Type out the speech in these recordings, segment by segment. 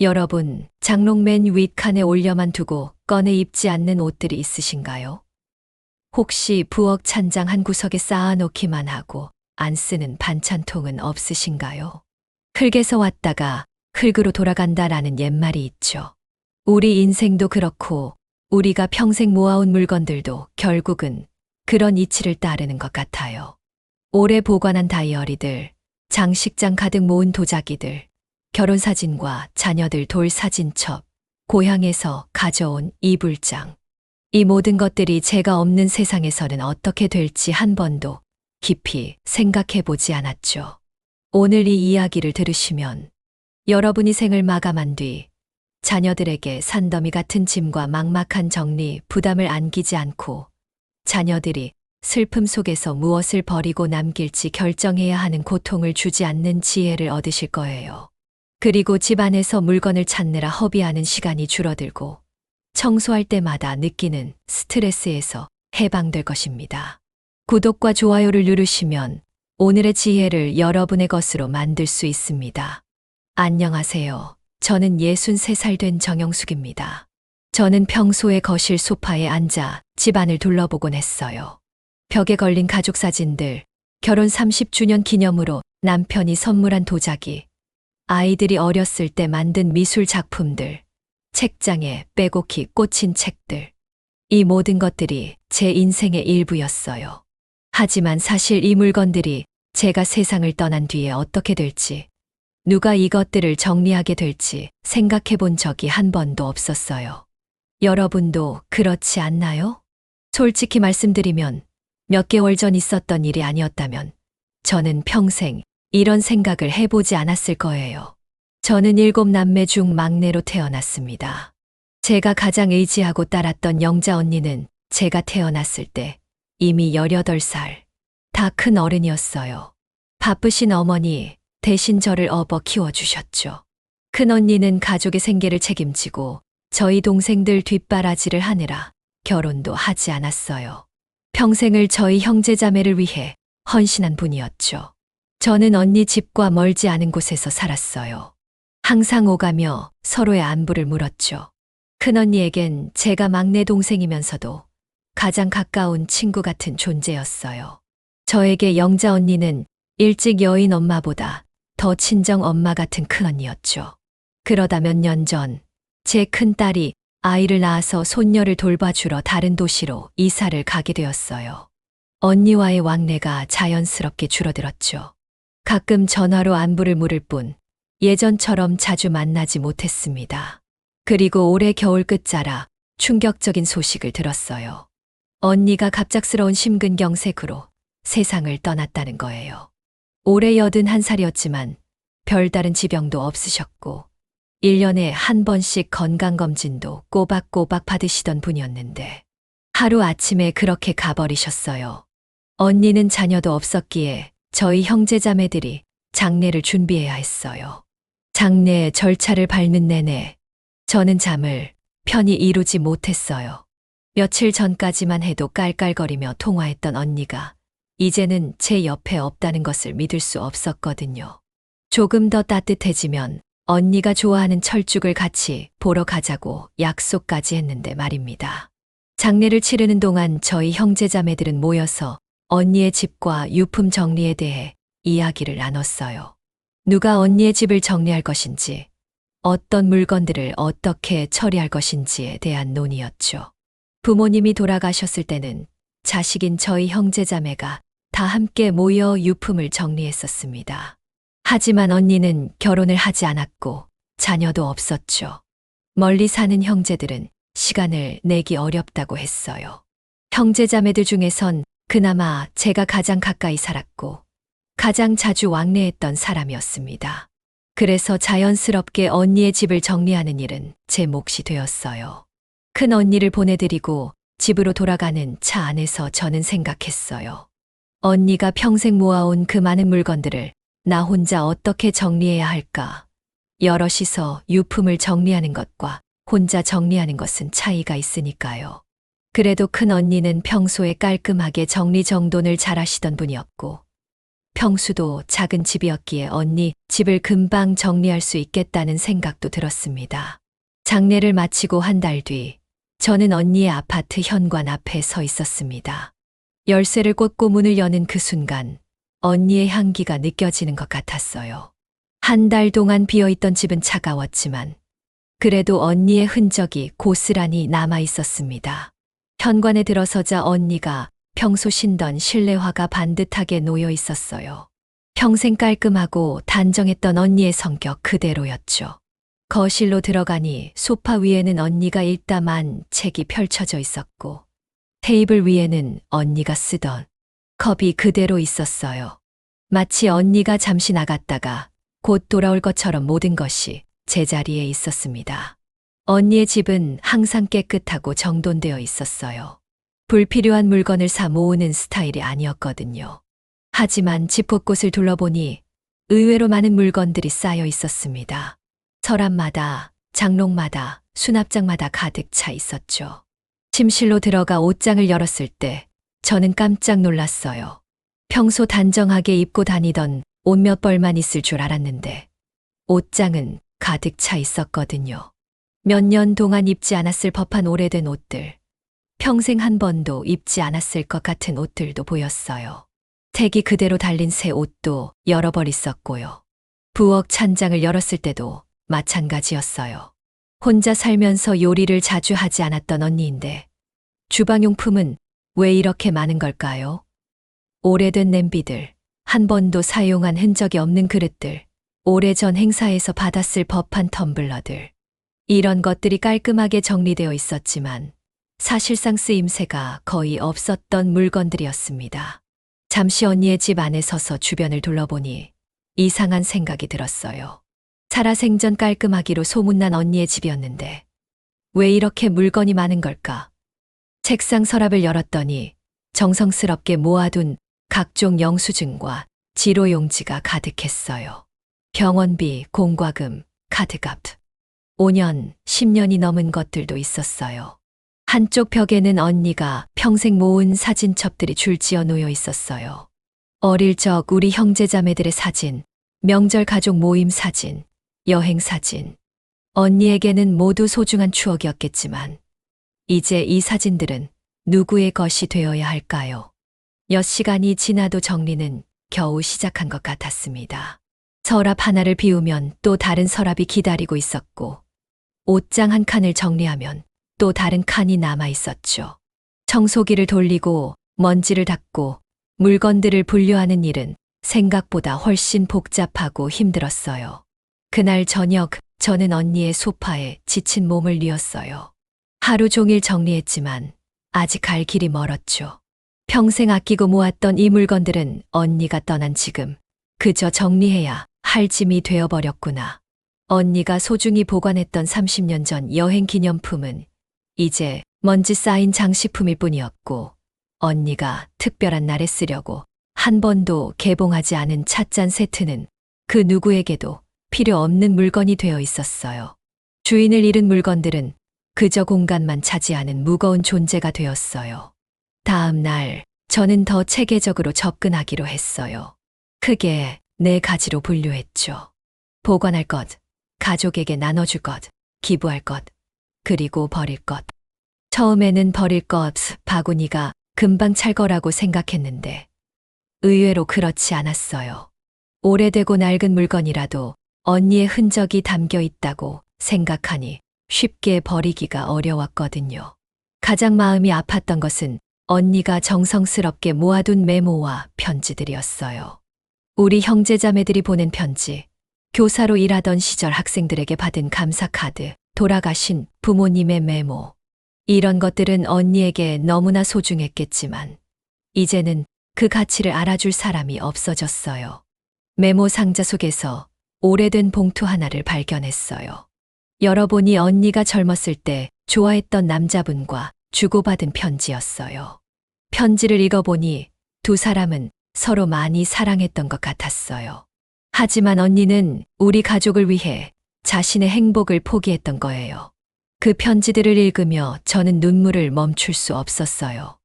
여러분, 장롱 맨 윗칸에 올려만 두고 꺼내 입지 않는 옷들이 있으신가요? 혹시 부엌 찬장 한 구석에 쌓아놓기만 하고 안 쓰는 반찬통은 없으신가요? 흙에서 왔다가 흙으로 돌아간다라는 옛말이 있죠. 우리 인생도 그렇고 우리가 평생 모아온 물건들도 결국은 그런 이치를 따르는 것 같아요. 오래 보관한 다이어리들, 장식장 가득 모은 도자기들, 결혼사진과 자녀들 돌사진첩, 고향에서 가져온 이불장. 이 모든 것들이 제가 없는 세상에서는 어떻게 될지 한 번도 깊이 생각해 보지 않았죠. 오늘 이 이야기를 들으시면 여러분이 생을 마감한 뒤 자녀들에게 산더미 같은 짐과 막막한 정리, 부담을 안기지 않고 자녀들이 슬픔 속에서 무엇을 버리고 남길지 결정해야 하는 고통을 주지 않는 지혜를 얻으실 거예요. 그리고 집안에서 물건을 찾느라 허비하는 시간이 줄어들고 청소할 때마다 느끼는 스트레스에서 해방될 것입니다. 구독과 좋아요를 누르시면 오늘의 지혜를 여러분의 것으로 만들 수 있습니다. 안녕하세요. 저는 63살 된 정영숙입니다. 저는 평소에 거실 소파에 앉아 집안을 둘러보곤 했어요. 벽에 걸린 가족 사진들, 결혼 30주년 기념으로 남편이 선물한 도자기, 아이들이 어렸을 때 만든 미술 작품들, 책장에 빼곡히 꽂힌 책들. 이 모든 것들이 제 인생의 일부였어요. 하지만 사실 이 물건들이 제가 세상을 떠난 뒤에 어떻게 될지, 누가 이것들을 정리하게 될지 생각해 본 적이 한 번도 없었어요. 여러분도 그렇지 않나요? 솔직히 말씀드리면 몇 개월 전 있었던 일이 아니었다면 저는 평생 이런 생각을 해보지 않았을 거예요. 저는 7남매 중 막내로 태어났습니다. 제가 가장 의지하고 따랐던 영자 언니는 제가 태어났을 때 이미 18살, 다 큰 어른이었어요. 바쁘신 어머니 대신 저를 업어 키워주셨죠. 큰 언니는 가족의 생계를 책임지고 저희 동생들 뒷바라지를 하느라 결혼도 하지 않았어요. 평생을 저희 형제자매를 위해 헌신한 분이었죠. 저는 언니 집과 멀지 않은 곳에서 살았어요. 항상 오가며 서로의 안부를 물었죠. 큰언니에겐 제가 막내 동생이면서도 가장 가까운 친구 같은 존재였어요. 저에게 영자 언니는 일찍 여인 엄마보다 더 친정 엄마 같은 큰언니였죠. 그러다 몇 년 전 제 큰딸이 아이를 낳아서 손녀를 돌봐주러 다른 도시로 이사를 가게 되었어요. 언니와의 왕래가 자연스럽게 줄어들었죠. 가끔 전화로 안부를 물을 뿐 예전처럼 자주 만나지 못했습니다. 그리고 올해 겨울 끝자락 충격적인 소식을 들었어요. 언니가 갑작스러운 심근경색으로 세상을 떠났다는 거예요. 올해 81살이었지만 별다른 지병도 없으셨고 1년에 한 번씩 건강검진도 꼬박꼬박 받으시던 분이었는데 하루아침에 그렇게 가버리셨어요. 언니는 자녀도 없었기에 저희 형제자매들이 장례를 준비해야 했어요. 장례 절차를 밟는 내내 저는 잠을 편히 이루지 못했어요. 며칠 전까지만 해도 깔깔거리며 통화했던 언니가 이제는 제 옆에 없다는 것을 믿을 수 없었거든요. 조금 더 따뜻해지면 언니가 좋아하는 철쭉을 같이 보러 가자고 약속까지 했는데 말입니다. 장례를 치르는 동안 저희 형제자매들은 모여서 언니의 집과 유품 정리에 대해 이야기를 나눴어요. 누가 언니의 집을 정리할 것인지, 어떤 물건들을 어떻게 처리할 것인지에 대한 논의였죠. 부모님이 돌아가셨을 때는 자식인 저희 형제자매가 다 함께 모여 유품을 정리했었습니다. 하지만 언니는 결혼을 하지 않았고 자녀도 없었죠. 멀리 사는 형제들은 시간을 내기 어렵다고 했어요. 형제자매들 중에선 그나마 제가 가장 가까이 살았고 가장 자주 왕래했던 사람이었습니다. 그래서 자연스럽게 언니의 집을 정리하는 일은 제 몫이 되었어요. 큰 언니를 보내드리고 집으로 돌아가는 차 안에서 저는 생각했어요. 언니가 평생 모아온 그 많은 물건들을 나 혼자 어떻게 정리해야 할까? 여럿이서 유품을 정리하는 것과 혼자 정리하는 것은 차이가 있으니까요. 그래도 큰 언니는 평소에 깔끔하게 정리정돈을 잘하시던 분이었고 평수도 작은 집이었기에 언니 집을 금방 정리할 수 있겠다는 생각도 들었습니다. 장례를 마치고 한 달 뒤, 저는 언니의 아파트 현관 앞에 서 있었습니다. 열쇠를 꽂고 문을 여는 그 순간, 언니의 향기가 느껴지는 것 같았어요. 한 달 동안 비어있던 집은 차가웠지만, 그래도 언니의 흔적이 고스란히 남아 있었습니다. 현관에 들어서자 언니가 평소 신던 실내화가 반듯하게 놓여 있었어요. 평생 깔끔하고 단정했던 언니의 성격 그대로였죠. 거실로 들어가니 소파 위에는 언니가 읽다만 책이 펼쳐져 있었고, 테이블 위에는 언니가 쓰던 컵이 그대로 있었어요. 마치 언니가 잠시 나갔다가 곧 돌아올 것처럼 모든 것이 제자리에 있었습니다. 언니의 집은 항상 깨끗하고 정돈되어 있었어요. 불필요한 물건을 사 모으는 스타일이 아니었거든요. 하지만 집 곳곳을 둘러보니 의외로 많은 물건들이 쌓여 있었습니다. 서랍마다, 장롱마다, 수납장마다 가득 차 있었죠. 침실로 들어가 옷장을 열었을 때 저는 깜짝 놀랐어요. 평소 단정하게 입고 다니던 옷 몇 벌만 있을 줄 알았는데 옷장은 가득 차 있었거든요. 몇 년 동안 입지 않았을 법한 오래된 옷들, 평생 한 번도 입지 않았을 것 같은 옷들도 보였어요. 택이 그대로 달린 새 옷도 여러 벌 있었고요. 부엌 찬장을 열었을 때도 마찬가지였어요. 혼자 살면서 요리를 자주 하지 않았던 언니인데 주방용품은 왜 이렇게 많은 걸까요? 오래된 냄비들, 한 번도 사용한 흔적이 없는 그릇들, 오래전 행사에서 받았을 법한 텀블러들. 이런 것들이 깔끔하게 정리되어 있었지만 사실상 쓰임새가 거의 없었던 물건들이었습니다. 잠시 언니의 집 안에 서서 주변을 둘러보니 이상한 생각이 들었어요. 살아생전 깔끔하기로 소문난 언니의 집이었는데 왜 이렇게 물건이 많은 걸까? 책상 서랍을 열었더니 정성스럽게 모아둔 각종 영수증과 지로용지가 가득했어요. 병원비, 공과금, 카드값. 5년, 10년이 넘은 것들도 있었어요. 한쪽 벽에는 언니가 평생 모은 사진첩들이 줄지어 놓여 있었어요. 어릴 적 우리 형제자매들의 사진, 명절 가족 모임 사진, 여행 사진. 언니에게는 모두 소중한 추억이었겠지만 이제 이 사진들은 누구의 것이 되어야 할까요? 몇 시간이 지나도 정리는 겨우 시작한 것 같았습니다. 서랍 하나를 비우면 또 다른 서랍이 기다리고 있었고 옷장 한 칸을 정리하면 또 다른 칸이 남아 있었죠. 청소기를 돌리고 먼지를 닦고 물건들을 분류하는 일은 생각보다 훨씬 복잡하고 힘들었어요. 그날 저녁 저는 언니의 소파에 지친 몸을 뉘었어요. 하루 종일 정리했지만 아직 갈 길이 멀었죠. 평생 아끼고 모았던 이 물건들은 언니가 떠난 지금 그저 정리해야 할 짐이 되어버렸구나. 언니가 소중히 보관했던 30년 전 여행 기념품은 이제 먼지 쌓인 장식품일 뿐이었고 언니가 특별한 날에 쓰려고 한 번도 개봉하지 않은 찻잔 세트는 그 누구에게도 필요 없는 물건이 되어 있었어요. 주인을 잃은 물건들은 그저 공간만 차지하는 무거운 존재가 되었어요. 다음 날 저는 더 체계적으로 접근하기로 했어요. 크게 4가지로 분류했죠. 보관할 것, 가족에게 나눠줄 것, 기부할 것, 그리고 버릴 것. 처음에는 버릴 것, 바구니가 금방 찰 거라고 생각했는데 의외로 그렇지 않았어요. 오래되고 낡은 물건이라도 언니의 흔적이 담겨 있다고 생각하니 쉽게 버리기가 어려웠거든요. 가장 마음이 아팠던 것은 언니가 정성스럽게 모아둔 메모와 편지들이었어요. 우리 형제자매들이 보낸 편지, 교사로 일하던 시절 학생들에게 받은 감사 카드, 돌아가신 부모님의 메모. 이런 것들은 언니에게 너무나 소중했겠지만 이제는 그 가치를 알아줄 사람이 없어졌어요. 메모 상자 속에서 오래된 봉투 하나를 발견했어요. 열어보니 언니가 젊었을 때 좋아했던 남자분과 주고받은 편지였어요. 편지를 읽어보니 두 사람은 서로 많이 사랑했던 것 같았어요. 하지만 언니는 우리 가족을 위해 자신의 행복을 포기했던 거예요. 그 편지들을 읽으며 저는 눈물을 멈출 수 없었어요.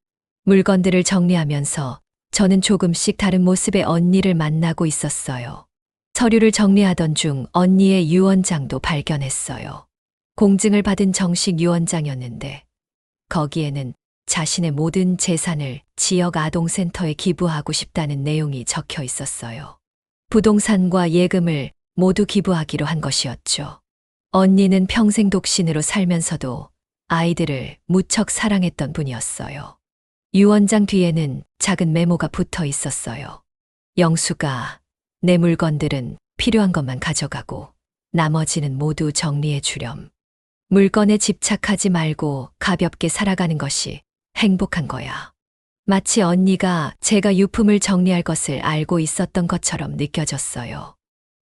물건들을 정리하면서 저는 조금씩 다른 모습의 언니를 만나고 있었어요. 서류를 정리하던 중 언니의 유언장도 발견했어요. 공증을 받은 정식 유언장이었는데 거기에는 자신의 모든 재산을 지역 아동센터에 기부하고 싶다는 내용이 적혀 있었어요. 부동산과 예금을 모두 기부하기로 한 것이었죠. 언니는 평생 독신으로 살면서도 아이들을 무척 사랑했던 분이었어요. 유언장 뒤에는 작은 메모가 붙어 있었어요. 영수가 내 물건들은 필요한 것만 가져가고 나머지는 모두 정리해 주렴. 물건에 집착하지 말고 가볍게 살아가는 것이 행복한 거야. 마치 언니가 제가 유품을 정리할 것을 알고 있었던 것처럼 느껴졌어요.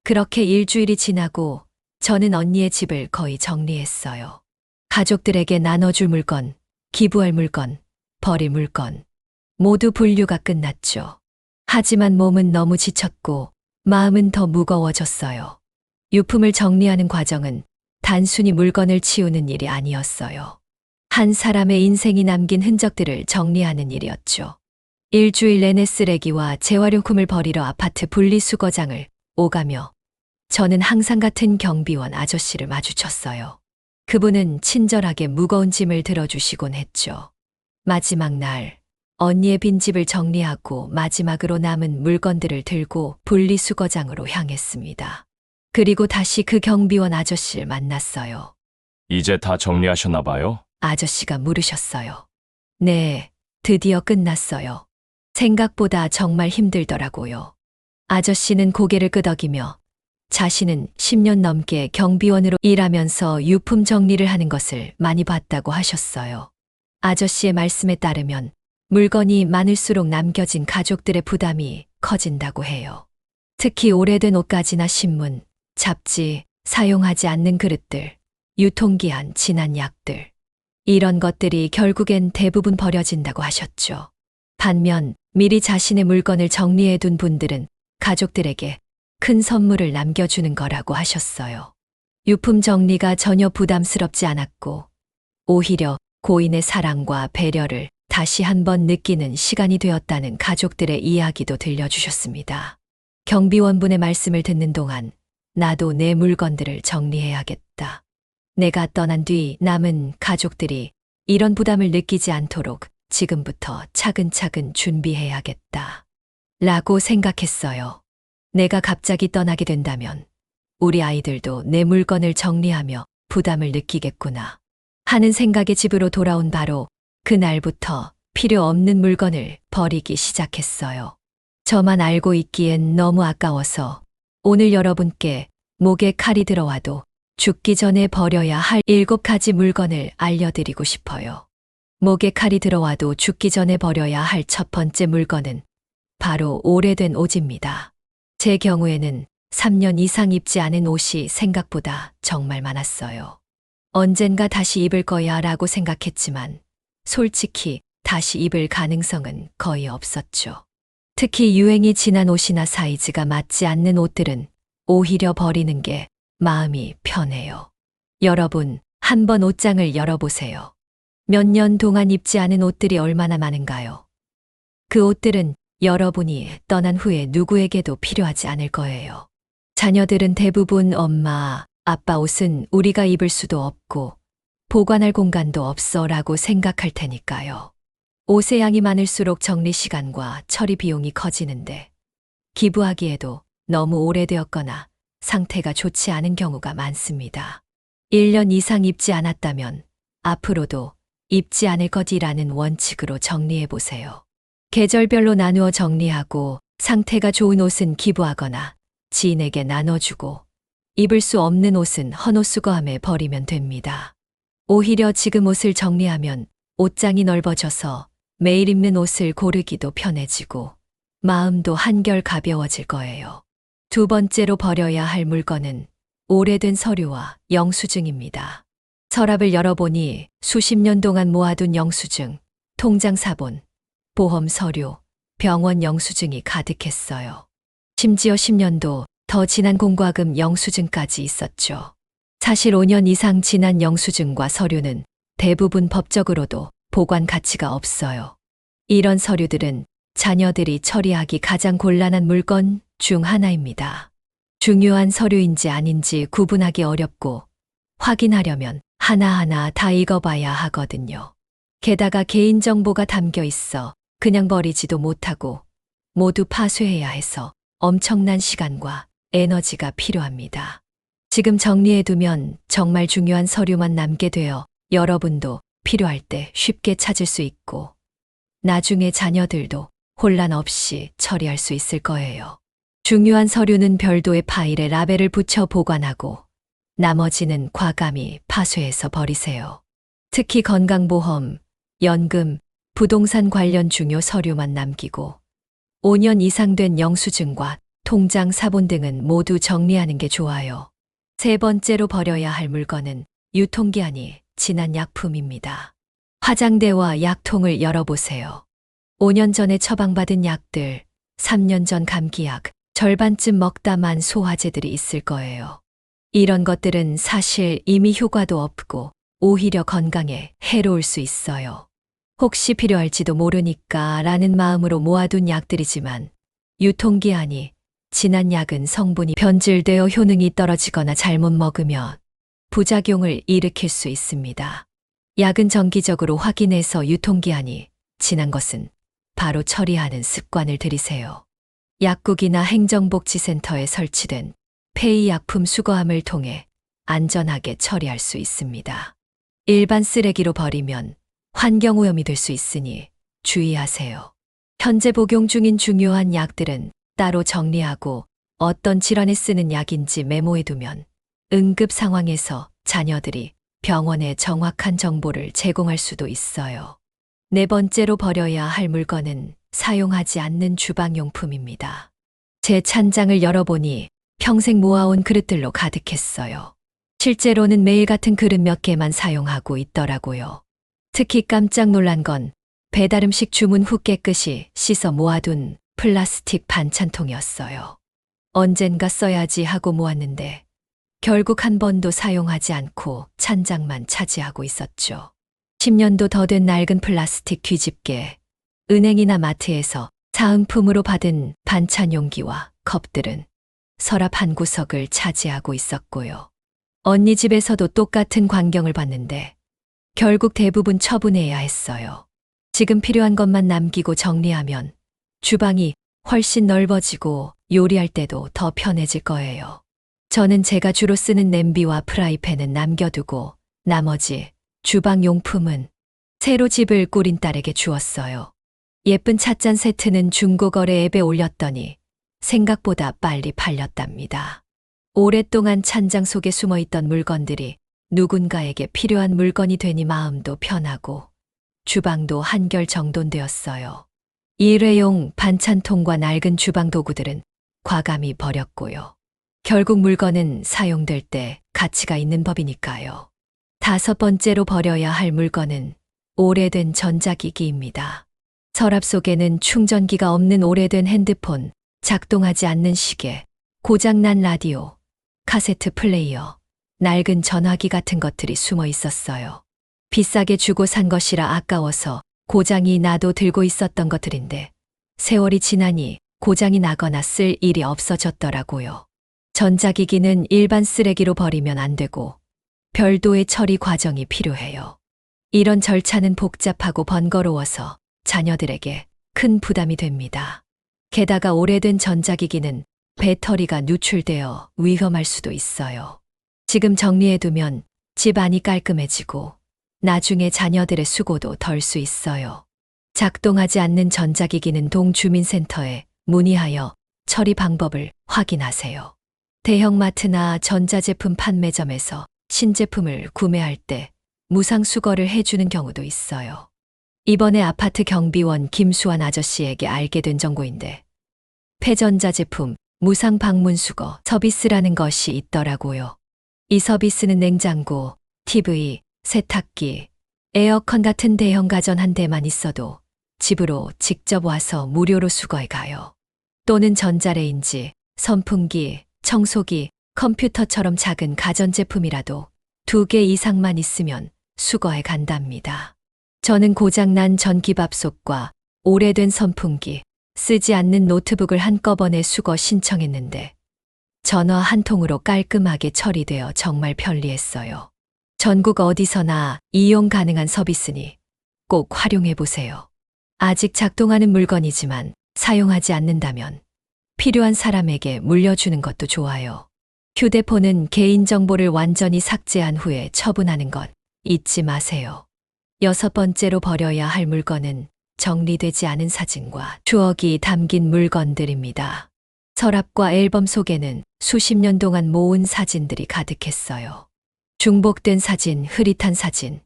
그렇게 일주일이 지나고 저는 언니의 집을 거의 정리했어요. 가족들에게 나눠줄 물건, 기부할 물건, 버릴 물건, 모두 분류가 끝났죠. 하지만 몸은 너무 지쳤고 마음은 더 무거워졌어요. 유품을 정리하는 과정은 단순히 물건을 치우는 일이 아니었어요. 한 사람의 인생이 남긴 흔적들을 정리하는 일이었죠. 일주일 내내 쓰레기와 재활용품을 버리러 아파트 분리수거장을 오가며 저는 항상 같은 경비원 아저씨를 마주쳤어요. 그분은 친절하게 무거운 짐을 들어주시곤 했죠. 마지막 날, 언니의 빈집을 정리하고 마지막으로 남은 물건들을 들고 분리수거장으로 향했습니다. 그리고 다시 그 경비원 아저씨를 만났어요. 이제 다 정리하셨나 봐요? 아저씨가 물으셨어요. 네, 드디어 끝났어요. 생각보다 정말 힘들더라고요. 아저씨는 고개를 끄덕이며 자신은 10년 넘게 경비원으로 일하면서 유품 정리를 하는 것을 많이 봤다고 하셨어요. 아저씨의 말씀에 따르면 물건이 많을수록 남겨진 가족들의 부담이 커진다고 해요. 특히 오래된 옷가지나 신문, 잡지, 사용하지 않는 그릇들, 유통기한 지난 약들. 이런 것들이 결국엔 대부분 버려진다고 하셨죠. 반면 미리 자신의 물건을 정리해둔 분들은 가족들에게 큰 선물을 남겨주는 거라고 하셨어요. 유품 정리가 전혀 부담스럽지 않았고 오히려 고인의 사랑과 배려를 다시 한번 느끼는 시간이 되었다는 가족들의 이야기도 들려주셨습니다. 경비원분의 말씀을 듣는 동안 나도 내 물건들을 정리해야겠다. 내가 떠난 뒤 남은 가족들이 이런 부담을 느끼지 않도록 지금부터 차근차근 준비해야겠다. 라고 생각했어요. 내가 갑자기 떠나게 된다면 우리 아이들도 내 물건을 정리하며 부담을 느끼겠구나 하는 생각에 집으로 돌아온 바로 그날부터 필요 없는 물건을 버리기 시작했어요. 저만 알고 있기엔 너무 아까워서 오늘 여러분께 목에 칼이 들어와도 죽기 전에 버려야 할 7가지 물건을 알려드리고 싶어요. 목에 칼이 들어와도 죽기 전에 버려야 할 첫 번째 물건은 바로 오래된 옷입니다. 제 경우에는 3년 이상 입지 않은 옷이 생각보다 정말 많았어요. 언젠가 다시 입을 거야 라고 생각했지만 솔직히 다시 입을 가능성은 거의 없었죠. 특히 유행이 지난 옷이나 사이즈가 맞지 않는 옷들은 오히려 버리는 게 마음이 편해요. 여러분, 한번 옷장을 열어보세요. 몇 년 동안 입지 않은 옷들이 얼마나 많은가요? 그 옷들은 여러분이 떠난 후에 누구에게도 필요하지 않을 거예요. 자녀들은 대부분 엄마, 아빠 옷은 우리가 입을 수도 없고 보관할 공간도 없어 라고 생각할 테니까요. 옷의 양이 많을수록 정리 시간과 처리 비용이 커지는데 기부하기에도 너무 오래되었거나 상태가 좋지 않은 경우가 많습니다. 1년 이상 입지 않았다면 앞으로도 입지 않을 것이라는 원칙으로 정리해 보세요. 계절별로 나누어 정리하고 상태가 좋은 옷은 기부하거나 지인에게 나눠주고 입을 수 없는 옷은 헌옷수거함에 버리면 됩니다. 오히려 지금 옷을 정리하면 옷장이 넓어져서 매일 입는 옷을 고르기도 편해지고 마음도 한결 가벼워질 거예요. 두 번째로 버려야 할 물건은 오래된 서류와 영수증입니다. 서랍을 열어보니 수십 년 동안 모아둔 영수증, 통장 사본, 보험 서류, 병원 영수증이 가득했어요. 심지어 10년도 더 지난 공과금 영수증까지 있었죠. 사실 5년 이상 지난 영수증과 서류는 대부분 법적으로도 보관 가치가 없어요. 이런 서류들은 자녀들이 처리하기 가장 곤란한 물건 중 하나입니다. 중요한 서류인지 아닌지 구분하기 어렵고 확인하려면 하나하나 다 읽어봐야 하거든요. 게다가 개인정보가 담겨 있어 그냥 버리지도 못하고 모두 파쇄해야 해서 엄청난 시간과 에너지가 필요합니다. 지금 정리해두면 정말 중요한 서류만 남게 되어 여러분도 필요할 때 쉽게 찾을 수 있고 나중에 자녀들도 혼란 없이 처리할 수 있을 거예요. 중요한 서류는 별도의 파일에 라벨을 붙여 보관하고 나머지는 과감히 파쇄해서 버리세요. 특히 건강보험, 연금, 부동산 관련 중요 서류만 남기고 5년 이상 된 영수증과 통장 사본 등은 모두 정리하는 게 좋아요. 세 번째로 버려야 할 물건은 유통기한이 지난 약품입니다. 화장대와 약통을 열어보세요. 5년 전에 처방받은 약들, 3년 전 감기약, 절반쯤 먹다 만 소화제들이 있을 거예요. 이런 것들은 사실 이미 효과도 없고 오히려 건강에 해로울 수 있어요. 혹시 필요할지도 모르니까 라는 마음으로 모아둔 약들이지만 유통기한이 지난 약은 성분이 변질되어 효능이 떨어지거나 잘못 먹으면 부작용을 일으킬 수 있습니다. 약은 정기적으로 확인해서 유통기한이 지난 것은 바로 처리하는 습관을 들이세요. 약국이나 행정복지센터에 설치된 폐의약품 수거함을 통해 안전하게 처리할 수 있습니다. 일반 쓰레기로 버리면 환경오염이 될 수 있으니 주의하세요. 현재 복용 중인 중요한 약들은 따로 정리하고 어떤 질환에 쓰는 약인지 메모해두면 응급 상황에서 자녀들이 병원에 정확한 정보를 제공할 수도 있어요. 네 번째로 버려야 할 물건은 사용하지 않는 주방용품입니다. 제 찬장을 열어보니 평생 모아온 그릇들로 가득했어요. 실제로는 매일 같은 그릇 몇 개만 사용하고 있더라고요. 특히 깜짝 놀란 건 배달 음식 주문 후 깨끗이 씻어 모아둔 플라스틱 반찬통이었어요. 언젠가 써야지 하고 모았는데 결국 한 번도 사용하지 않고 찬장만 차지하고 있었죠. 10년도 더 된 낡은 플라스틱 뒤집개, 은행이나 마트에서 사은품으로 받은 반찬 용기와 컵들은 서랍 한 구석을 차지하고 있었고요. 언니 집에서도 똑같은 광경을 봤는데 결국 대부분 처분해야 했어요. 지금 필요한 것만 남기고 정리하면 주방이 훨씬 넓어지고 요리할 때도 더 편해질 거예요. 저는 제가 주로 쓰는 냄비와 프라이팬은 남겨두고 나머지 주방 용품은 새로 집을 꾸린 딸에게 주었어요. 예쁜 찻잔 세트는 중고거래 앱에 올렸더니 생각보다 빨리 팔렸답니다. 오랫동안 찬장 속에 숨어있던 물건들이 누군가에게 필요한 물건이 되니 마음도 편하고 주방도 한결 정돈되었어요. 일회용 반찬통과 낡은 주방 도구들은 과감히 버렸고요. 결국 물건은 사용될 때 가치가 있는 법이니까요. 다섯 번째로 버려야 할 물건은 오래된 전자기기입니다. 서랍 속에는 충전기가 없는 오래된 핸드폰, 작동하지 않는 시계, 고장난 라디오, 카세트 플레이어, 낡은 전화기 같은 것들이 숨어 있었어요. 비싸게 주고 산 것이라 아까워서 고장이 나도 들고 있었던 것들인데 세월이 지나니 고장이 나거나 쓸 일이 없어졌더라고요. 전자기기는 일반 쓰레기로 버리면 안 되고 별도의 처리 과정이 필요해요. 이런 절차는 복잡하고 번거로워서 자녀들에게 큰 부담이 됩니다. 게다가 오래된 전자기기는 배터리가 누출되어 위험할 수도 있어요. 지금 정리해두면 집 안이 깔끔해지고 나중에 자녀들의 수고도 덜 수 있어요. 작동하지 않는 전자기기는 동주민센터에 문의하여 처리 방법을 확인하세요. 대형마트나 전자제품 판매점에서 신제품을 구매할 때 무상 수거를 해주는 경우도 있어요. 이번에 아파트 경비원 김수환 아저씨에게 알게 된 정보인데 폐전자 제품 무상 방문 수거 서비스라는 것이 있더라고요. 이 서비스는 냉장고, TV, 세탁기, 에어컨 같은 대형 가전 한 대만 있어도 집으로 직접 와서 무료로 수거해 가요. 또는 전자레인지, 선풍기, 청소기, 컴퓨터처럼 작은 가전제품이라도 2개 이상만 있으면 수거해 간답니다. 저는 고장난 전기밥솥과 오래된 선풍기, 쓰지 않는 노트북을 한꺼번에 수거 신청했는데 전화 한 통으로 깔끔하게 처리되어 정말 편리했어요. 전국 어디서나 이용 가능한 서비스니 꼭 활용해 보세요. 아직 작동하는 물건이지만 사용하지 않는다면 필요한 사람에게 물려주는 것도 좋아요. 휴대폰은 개인정보를 완전히 삭제한 후에 처분하는 것 잊지 마세요. 6번째로 버려야 할 물건은 정리되지 않은 사진과 추억이 담긴 물건들입니다. 서랍과 앨범 속에는 수십 년 동안 모은 사진들이 가득했어요. 중복된 사진, 흐릿한 사진,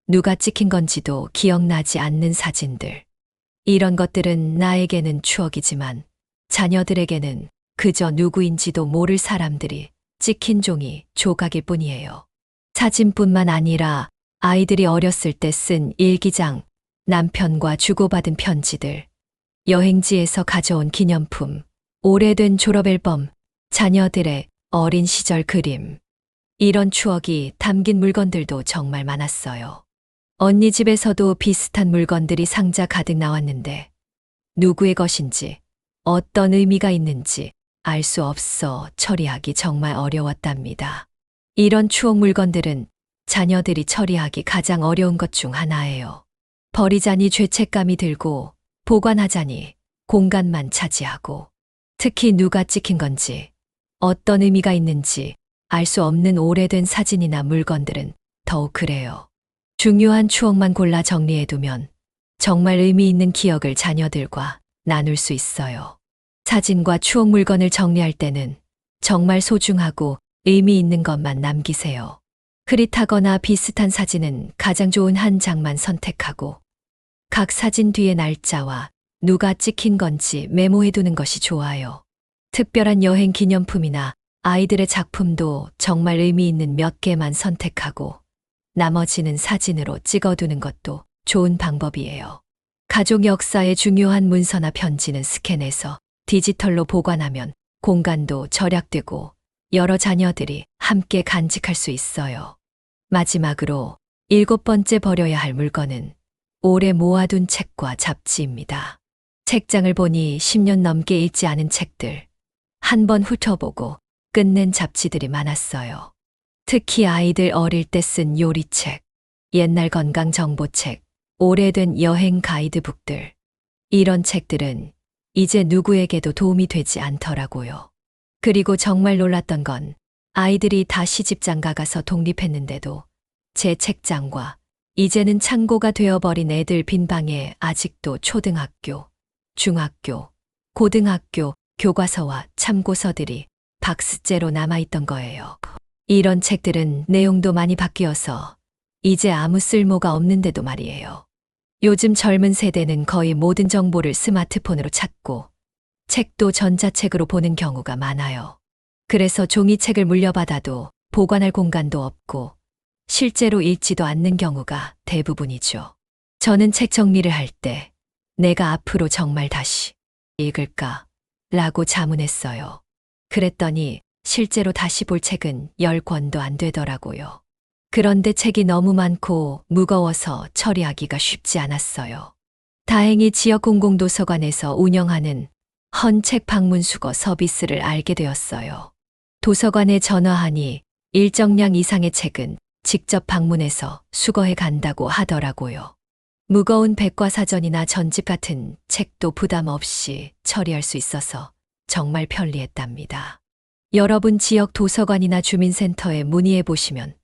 누가 찍힌 건지도 기억나지 않는 사진들. 이런 것들은 나에게는 추억이지만 자녀들에게는 그저 누구인지도 모를 사람들이 찍힌 종이 조각일 뿐이에요. 사진뿐만 아니라 아이들이 어렸을 때 쓴 일기장, 남편과 주고받은 편지들, 여행지에서 가져온 기념품, 오래된 졸업앨범, 자녀들의 어린 시절 그림. 이런 추억이 담긴 물건들도 정말 많았어요. 언니 집에서도 비슷한 물건들이 상자 가득 나왔는데 누구의 것인지 어떤 의미가 있는지 알 수 없어 처리하기 정말 어려웠답니다. 이런 추억 물건들은 자녀들이 처리하기 가장 어려운 것 중 하나예요. 버리자니 죄책감이 들고 보관하자니 공간만 차지하고 특히 누가 찍힌 건지 어떤 의미가 있는지 알 수 없는 오래된 사진이나 물건들은 더욱 그래요. 중요한 추억만 골라 정리해두면 정말 의미 있는 기억을 자녀들과 나눌 수 있어요. 사진과 추억 물건을 정리할 때는 정말 소중하고 의미 있는 것만 남기세요. 흐릿하거나 비슷한 사진은 가장 좋은 한 장만 선택하고 각 사진 뒤에 날짜와 누가 찍힌 건지 메모해두는 것이 좋아요. 특별한 여행 기념품이나 아이들의 작품도 정말 의미 있는 몇 개만 선택하고 나머지는 사진으로 찍어두는 것도 좋은 방법이에요. 가족 역사의 중요한 문서나 편지는 스캔해서 디지털로 보관하면 공간도 절약되고 여러 자녀들이 함께 간직할 수 있어요. 마지막으로 7번째 버려야 할 물건은 오래 모아둔 책과 잡지입니다. 책장을 보니 10년 넘게 읽지 않은 책들, 한번 훑어보고 끝낸 잡지들이 많았어요. 특히 아이들 어릴 때 쓴 요리책, 옛날 건강 정보책, 오래된 여행 가이드북들. 이런 책들은 이제 누구에게도 도움이 되지 않더라고요. 그리고 정말 놀랐던 건 아이들이 다 시집장가 가서 독립했는데도 제 책장과 이제는 창고가 되어버린 애들 빈방에 아직도 초등학교, 중학교, 고등학교 교과서와 참고서들이 박스째로 남아있던 거예요. 이런 책들은 내용도 많이 바뀌어서 이제 아무 쓸모가 없는데도 말이에요. 요즘 젊은 세대는 거의 모든 정보를 스마트폰으로 찾고 책도 전자책으로 보는 경우가 많아요. 그래서 종이책을 물려받아도 보관할 공간도 없고 실제로 읽지도 않는 경우가 대부분이죠. 저는 책 정리를 할 때 내가 앞으로 정말 다시 읽을까? 라고 자문했어요. 그랬더니 실제로 다시 볼 책은 10권도 안 되더라고요. 그런데 책이 너무 많고 무거워서 처리하기가 쉽지 않았어요. 다행히 지역 공공도서관에서 운영하는 헌책 방문 수거 서비스를 알게 되었어요. 도서관에 전화하니 일정량 이상의 책은 직접 방문해서 수거해 간다고 하더라고요. 무거운 백과사전이나 전집 같은 책도 부담 없이 처리할 수 있어서 정말 편리했답니다. 여러분 지역 도서관이나 주민센터에 문의해 보시면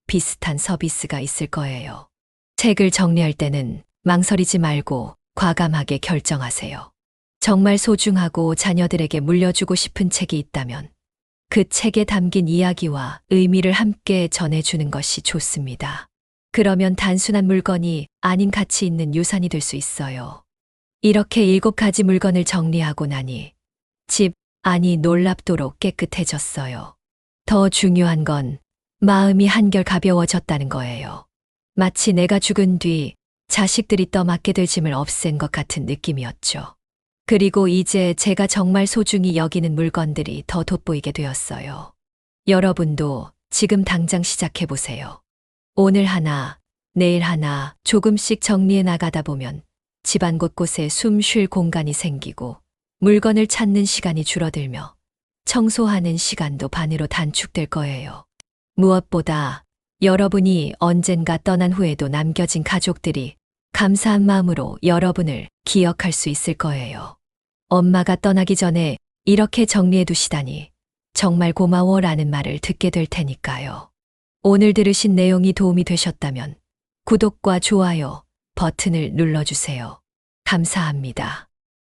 비슷한 서비스가 있을 거예요. 책을 정리할 때는 망설이지 말고 과감하게 결정하세요. 정말 소중하고 자녀들에게 물려주고 싶은 책이 있다면 그 책에 담긴 이야기와 의미를 함께 전해주는 것이 좋습니다. 그러면 단순한 물건이 아닌 가치 있는 유산이 될 수 있어요. 이렇게 7가지 물건을 정리하고 나니 집 안이 놀랍도록 깨끗해졌어요. 더 중요한 건 마음이 한결 가벼워졌다는 거예요. 마치 내가 죽은 뒤 자식들이 떠맡게 될 짐을 없앤 것 같은 느낌이었죠. 그리고 이제 제가 정말 소중히 여기는 물건들이 더 돋보이게 되었어요. 여러분도 지금 당장 시작해보세요. 오늘 하나, 내일 하나 조금씩 정리해 나가다 보면 집안 곳곳에 숨 쉴 공간이 생기고 물건을 찾는 시간이 줄어들며 청소하는 시간도 반으로 단축될 거예요. 무엇보다 여러분이 언젠가 떠난 후에도 남겨진 가족들이 감사한 마음으로 여러분을 기억할 수 있을 거예요. 엄마가 떠나기 전에 이렇게 정리해 두시다니 정말 고마워라는 말을 듣게 될 테니까요. 오늘 들으신 내용이 도움이 되셨다면 구독과 좋아요 버튼을 눌러주세요. 감사합니다.